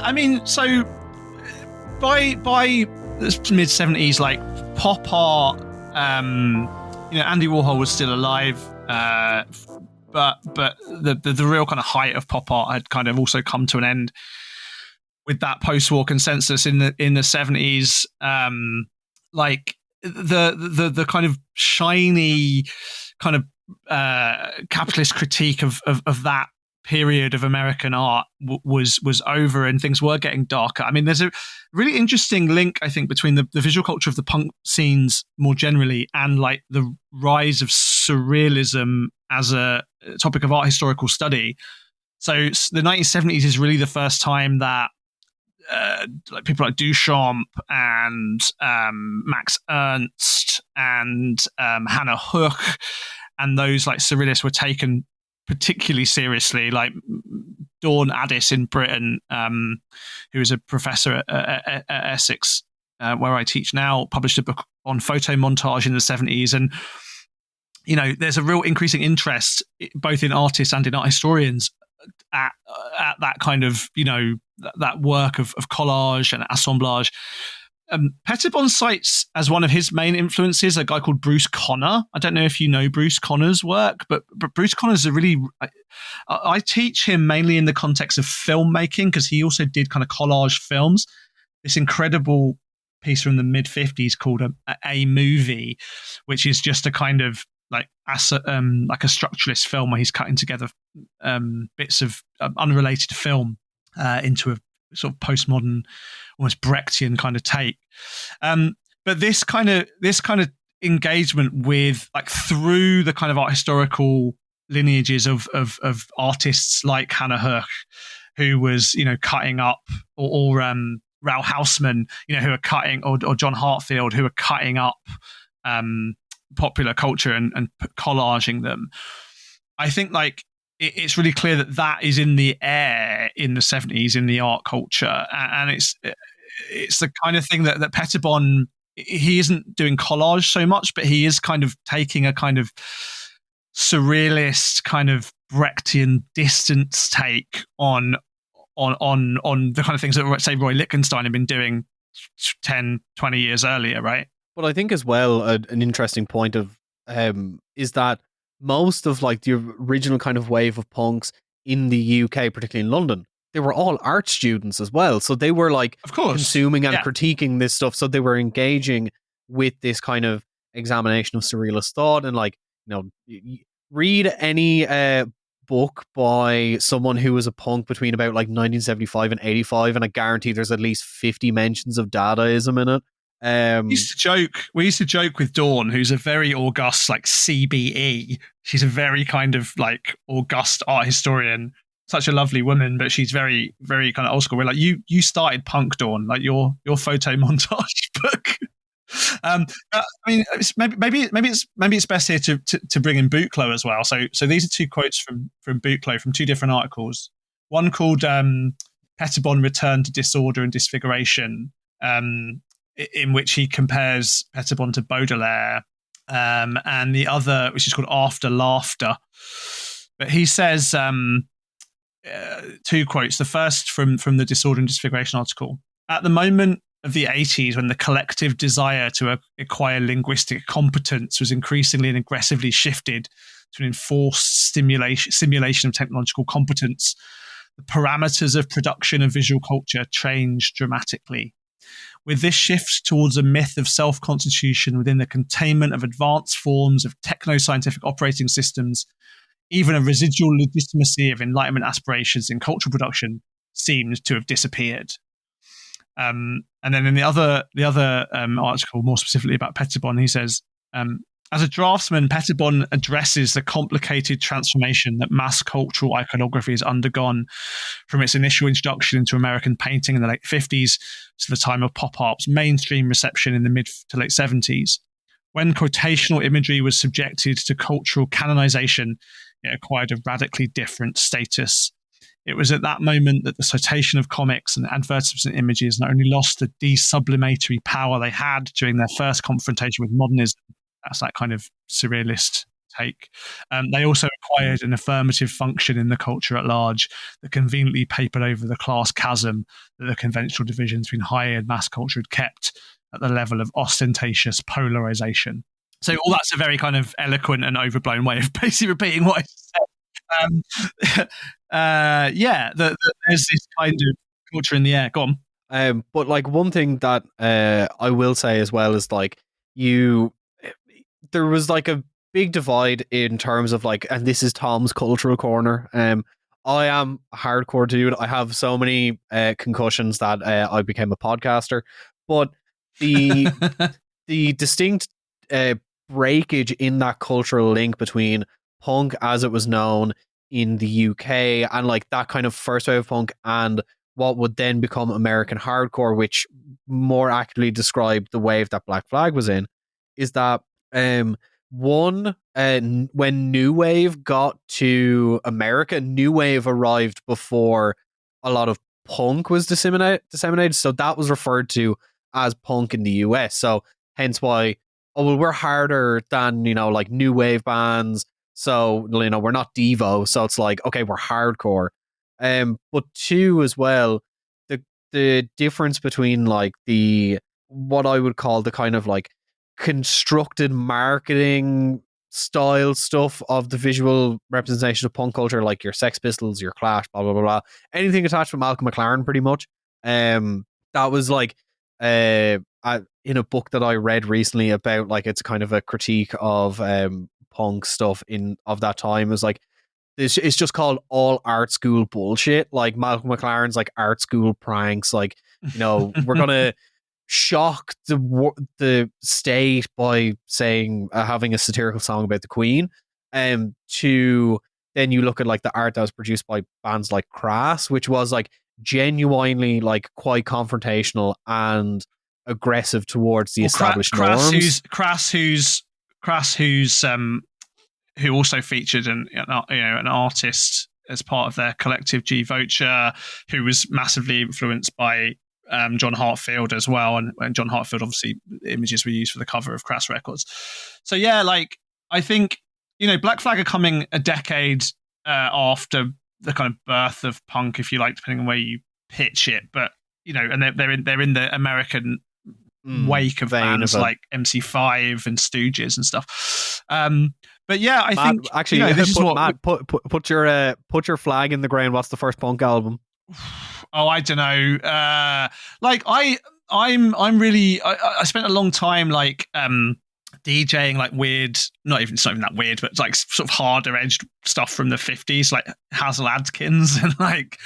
I mean, so by the mid 70s, like pop art, Andy Warhol was still alive, but the real kind of height of pop art had kind of also come to an end with that post-war consensus in the 70s. Like the kind of shiny kind of capitalist critique of that period of American art was over, and things were getting darker. I mean, there's a really interesting link, I think, between the visual culture of the punk scenes more generally and like the rise of surrealism as a topic of art historical study. So the 1970s is really the first time that like people like Duchamp and Max Ernst and Hannah Höch and those like surrealists were taken particularly seriously. Like Dawn Addis in Britain, who is a professor at Essex, where I teach now, published a book on photo montage in the 70s. And, there's a real increasing interest both in artists and in art historians at that kind of, that work of collage and assemblage. Pettibon cites as one of his main influences a guy called Bruce Conner. I don't know if you know Bruce Conner's work, but Bruce Conner's I teach him mainly in the context of filmmaking, because he also did kind of collage films. This incredible piece from the mid-50s called a Movie, which is just a kind of like a structuralist film where he's cutting together bits of unrelated film into a sort of postmodern, almost Brechtian kind of take. But this kind of engagement with, like, through the kind of art historical lineages of artists like Hannah Höch, who was, cutting up, or Raoul Hausmann, who are cutting, or John Hartfield, who are cutting up popular culture and collaging them. I think like it's really clear that is in the air in the 70s in the art culture, and it's the kind of thing that Pettibon, he isn't doing collage so much, but he is kind of taking a kind of surrealist, kind of Brechtian distance take on the kind of things that, say, Roy Lichtenstein had been doing 10, 20 years earlier, right? Well, I think as well, an interesting point of is that most of like the original kind of wave of punks in the UK, particularly in London, they were all art students as well. So they were like, of course, consuming and critiquing this stuff. So they were engaging with this kind of examination of surrealist thought. And like, read any book by someone who was a punk between about like 1975 and 85, and I guarantee there's at least 50 mentions of Dadaism in it. We used to joke with Dawn, who's a very august, like, CBE. She's a very kind of like august art historian, such a lovely woman, but she's very, very kind of old school. We're like, you started punk, Dawn, like your photo montage book. I mean, maybe it's best here to bring in Bouclot as well. So these are two quotes from Bouclot from two different articles. One called Pettibon Return to Disorder and Disfiguration, in which he compares Pettibon to Baudelaire, and the other, which is called After Laughter. But he says two quotes. The first from the Disorder and Disfiguration article. At the moment of the 80s, when the collective desire to acquire linguistic competence was increasingly and aggressively shifted to an enforced simulation of technological competence, the parameters of production of visual culture changed dramatically. With this shift towards a myth of self-constitution within the containment of advanced forms of techno-scientific operating systems, even a residual legitimacy of Enlightenment aspirations in cultural production seemed to have disappeared. And then in the other article, more specifically about Pettibon, he says, as a draftsman, Pettibon addresses the complicated transformation that mass cultural iconography has undergone from its initial introduction into American painting in the late 50s to the time of pop art's mainstream reception in the mid to late 70s. When quotational imagery was subjected to cultural canonization, it acquired a radically different status. It was at that moment that the citation of comics and advertisement images not only lost the desublimatory power they had during their first confrontation with modernism, that's that kind of surrealist take. They also acquired an affirmative function in the culture at large that conveniently papered over the class chasm that the conventional divisions between high and mass culture had kept at the level of ostentatious polarization. So all that's a very kind of eloquent and overblown way of basically repeating what I said. There's this kind of culture in the air. Go on. But like one thing that I will say as well is like there was like a big divide in terms of like, and this is Tom's cultural corner. I am a hardcore dude. I have so many concussions that I became a podcaster. But the distinct breakage in that cultural link between punk as it was known in the UK and like that kind of first wave of punk and what would then become American hardcore, which more accurately described the wave that Black Flag was in, is that when New Wave got to America, New Wave arrived before a lot of punk was disseminated. So that was referred to as punk in the US. So hence why, we're harder than, like New Wave bands. So, we're not Devo. So it's like, okay, we're hardcore. But two as well, the difference between like what I would call the kind of like constructed marketing style stuff of the visual representation of punk culture, like your Sex Pistols, your Clash, blah blah blah blah, anything attached with Malcolm McLaren, pretty much. That was like in a book that I read recently about like it's kind of a critique of punk stuff of that time. It was like it's just called all art school bullshit. Like Malcolm McLaren's like art school pranks. Like, we're gonna shock the state by saying having a satirical song about the Queen. To then you look at like the art that was produced by bands like Crass, which was like genuinely like quite confrontational and aggressive towards the established norms. Crass, who also featured an artist as part of their collective G Vulture, who was massively influenced by John Hartfield as well, and John Hartfield, obviously, images were used for the cover of Crass Records. So yeah, like I think Black Flag are coming a decade after the kind of birth of punk, if you like, depending on where you pitch it. But and they're in the American wake of bands like MC5 and Stooges and stuff. But yeah, I think actually, this is what Matt put your flag in the ground. What's the first punk album? Oh, I don't know. Like I'm really. I spent a long time like DJing like weird. It's not even that weird, but like sort of harder edged stuff from the 50s, like Hazel Adkins and like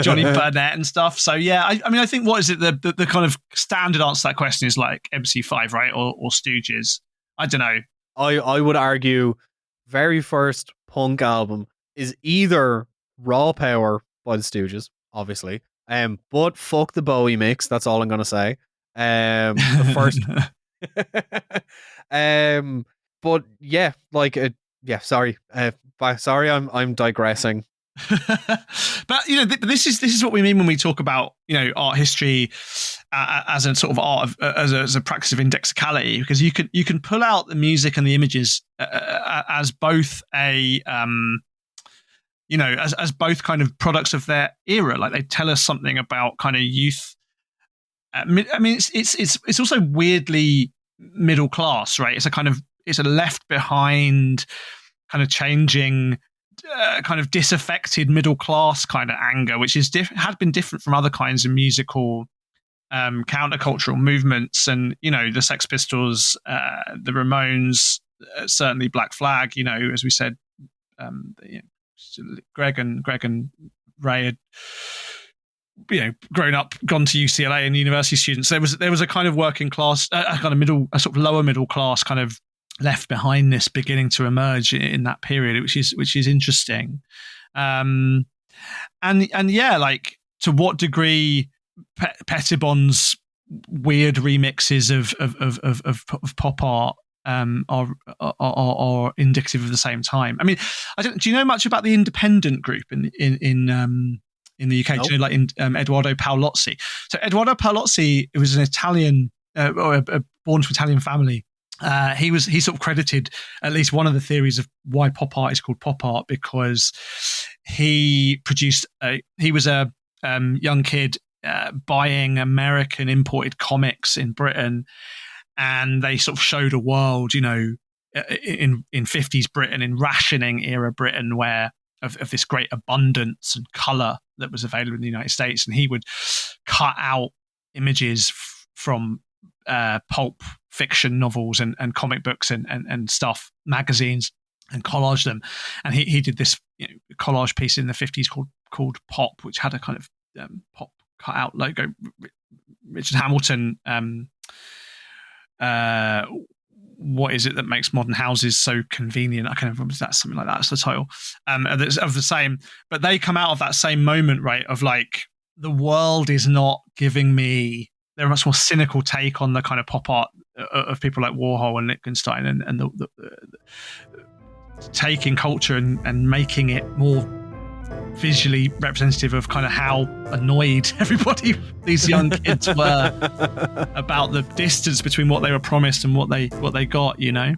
Johnny Burnett and stuff. So yeah, I mean, I think what is it? The kind of standard answer to that question is like MC5, right, or Stooges. I don't know. I would argue very first punk album is either Raw Power by the Stooges, obviously. But fuck the Bowie mix, that's all I'm gonna say. The first but yeah, like sorry. Sorry, I'm digressing. But this is what we mean when we talk about art history as a sort of art as a practice of indexicality, because you can pull out the music and the images as both as both kind of products of their era. Like they tell us something about kind of youth. I mean, it's also weirdly middle class, right? It's a left behind, kind of changing, kind of disaffected middle class kind of anger, which is had been different from other kinds of musical countercultural movements. And the Sex Pistols, the Ramones, certainly Black Flag. As we said, Greg and Ray had grown up, gone to UCLA and university students. There was a kind of working class, a sort of lower middle class kind of left behindness beginning to emerge in that period, which is interesting. And yeah, like to what degree Pettibon's weird remixes of pop art are indicative of the same time. I mean, do you know much about the independent group in the UK? Nope. Do you know, like in Edoardo Paolozzi? So Edoardo Paolozzi, it was an Italian, born to Italian family, He sort of credited at least one of the theories of why pop art is called pop art, because he was a young kid buying American imported comics in Britain, and they sort of showed a world, you know, in 50s Britain, in rationing era Britain, where of this great abundance and color that was available in the United States, and he would cut out images from pulp fiction novels and comic books and stuff, magazines, and collage them. And he did this, you know, collage piece in the 50s called Pop, which had a kind of pop cut out logo. Richard Hamilton, what is it that makes modern houses so convenient? I can't remember if that's something like that. That's the title of the same. But they come out of that same moment, right? Of like, the world is not giving me. They're a much more cynical take on the kind of pop art of people like Warhol and Lichtenstein, and the taking culture and making it more visually representative of kind of how annoyed everybody, these young kids, were about the distance between what they were promised and what they got, you know.